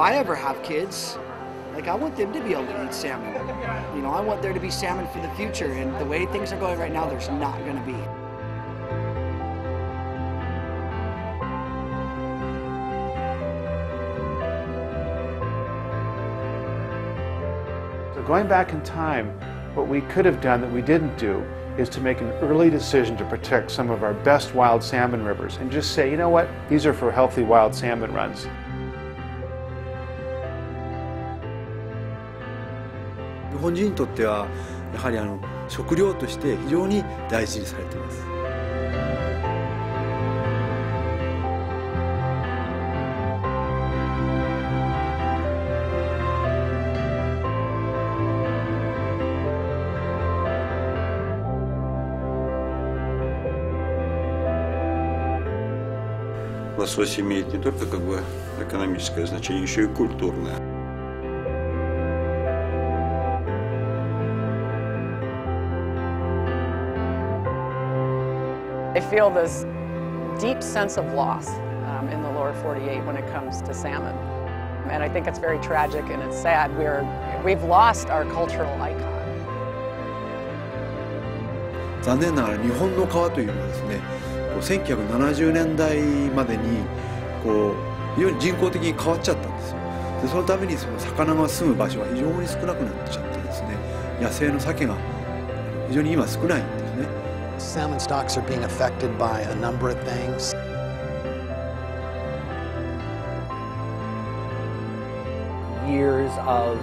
I ever have kids, like I want them to be able to eat salmon. You know, I want there to be salmon for the future, and the way things are going right now, there's not going to be. So going back in time, what we could have done that we didn't do is to make an early decision to protect some of our best wild salmon rivers and just say, you know what, these are for healthy wild salmon runs. 日本人にとってはやはり食料として非常に大事にされています。Лосось имеет не только как бы экономическое значение, еще и культурное. I feel this deep sense of loss in the lower 48 when it comes to salmon. And I think it's very tragic and it's sad. We've lost our cultural icon. 残念ながら日本の川というのはですね、1970年代までに非常に人工的に変わっちゃったんですよ。でそのためにその魚が住む場所が非常に少なくなっちゃってですね、野生の鮭が非常に今少ないんですね。Salmon stocks are being affected by a number of things. Years of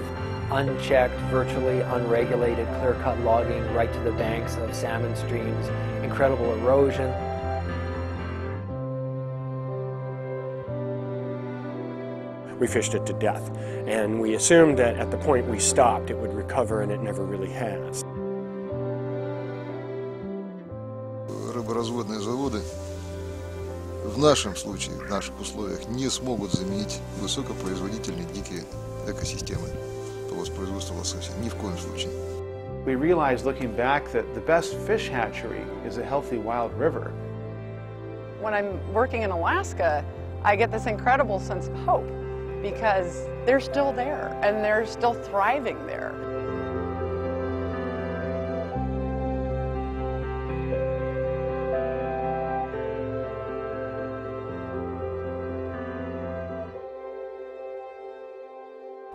unchecked, virtually unregulated clear-cut logging right to the banks of salmon streams, incredible erosion. We fished it to death, and we assumed that at the point we stopped it would recover, and it never really has. Рыборазводные заводы в нашем случае, в наших условиях, не смогут заменить высокопроизводительные дикие экосистемы по воспроизводству лосося. Ни в коем случае. We realized looking back that the best fish hatchery is a healthy wild river. When I'm working in Alaska, I get this incredible sense of hope because they're still there and they're still thriving there.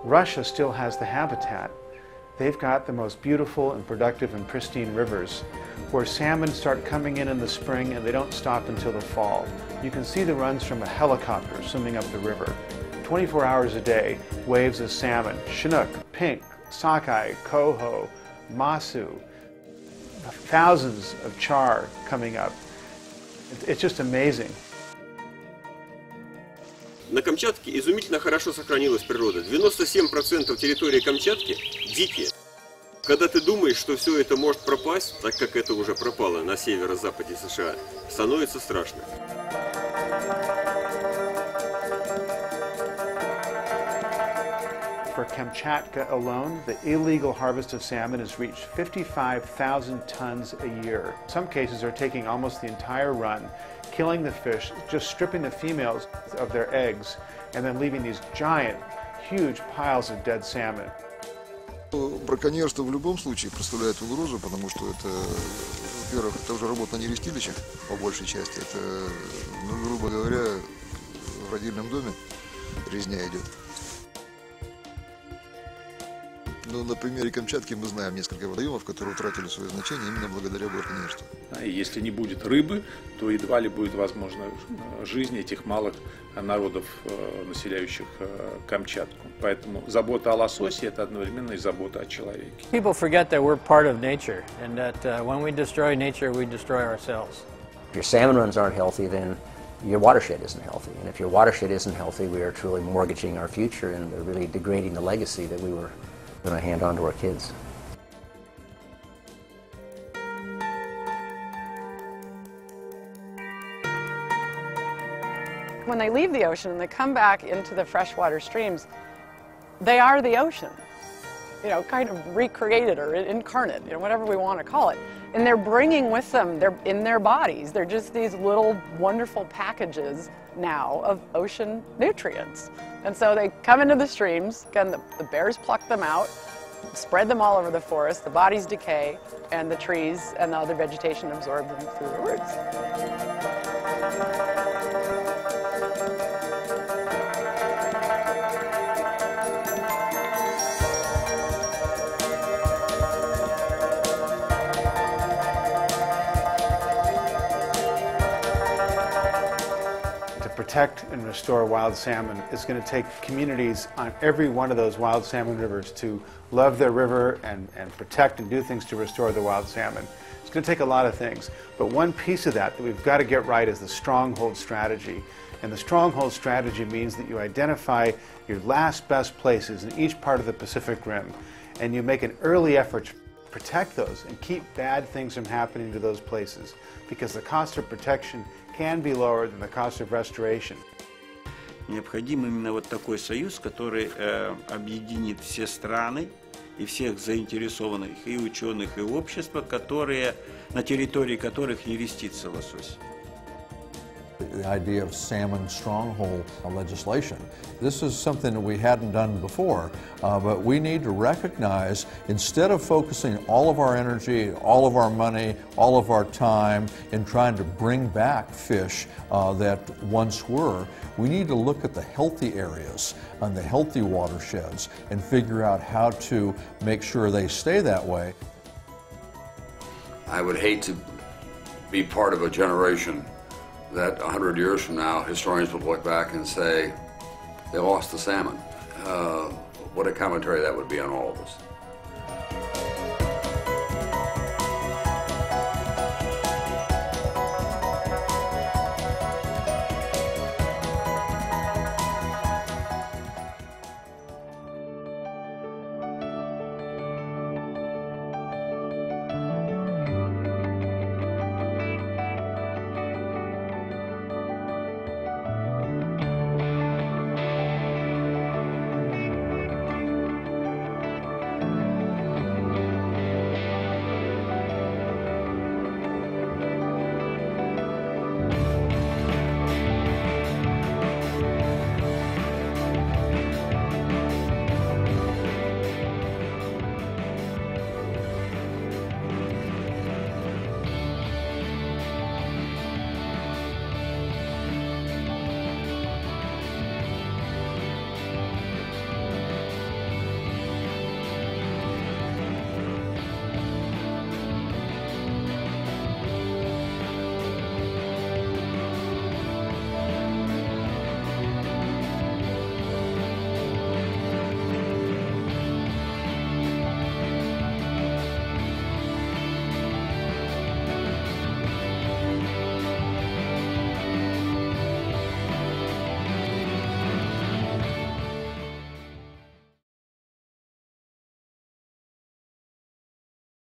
Russia still has the habitat. They've got the most beautiful and productive and pristine rivers where salmon start coming in the spring and they don't stop until the fall. You can see the runs from a helicopter swimming up the river. 24 hours a day, waves of salmon, chinook, pink, sockeye, coho, masu, thousands of char coming up. It's just amazing. На Камчатке изумительно хорошо сохранилась природа. 97% территории Камчатки дикие. Когда ты думаешь, что все это может пропасть, так как это уже пропало на северо-западе США, становится страшно. For Kamchatka alone, the illegal harvest of salmon has reached 55,000 tons a year. Some cases are taking almost the entire run, killing the fish, just stripping the females of their eggs, and then leaving these giant, huge piles of dead salmon. Браконьерство в любом случае представляет угрозу, потому что это, во-первых, это уже работа на нерестилищах, по большей части. Это, ну, грубо говоря, в родильном доме резня идет. Ну, на примере Камчатки мы знаем несколько водоемов, которые утратили свое значение именно благодаря браконьерству. И если не будет рыбы, то едва ли будет возможна жизнь этих малых народов, населяющих Камчатку. Поэтому забота о лососе – это одновременно и забота о человеке. People forget that we're part of nature, and that when we destroy nature, we destroy ourselves. If your salmon runs aren't healthy, then your watershed isn't healthy. And if your watershed isn't healthy, we are truly mortgaging our future and really degrading the legacy that we were going to hand on to our kids. When they leave the ocean and they come back into the freshwater streams, they are the ocean. kind of recreated or incarnate, whatever we want to call it. And they're bringing with them, they're in their bodies, they're just these little wonderful packages now of ocean nutrients. And so they come into the streams, again, the bears pluck them out, spread them all over the forest, the bodies decay, and the trees and the other vegetation absorb them through the roots. Protect and restore wild salmon is going to take communities on every one of those wild salmon rivers to love their river and protect and do things to restore the wild salmon. It's going to take a lot of things, but one piece of that we've got to get right is the stronghold strategy. And the stronghold strategy means that you identify your last best places in each part of the Pacific Rim, and you make an early effort to protect those and keep bad things from happening to those places, because the cost of protection can be lower than the cost of restoration. Необходим именно вот такой союз, который объединит все страны и всех заинтересованных, и ученых, и общества, которые, на территории которых нерестится лосось. The idea of salmon stronghold legislation. This is something that we hadn't done before, but we need to recognize, instead of focusing all of our energy, all of our money, all of our time in trying to bring back fish that once were, we need to look at the healthy areas and the healthy watersheds and figure out how to make sure they stay that way. I would hate to be part of a generation that 100 years from now, historians would look back and say, they lost the salmon. What a commentary that would be on all of us.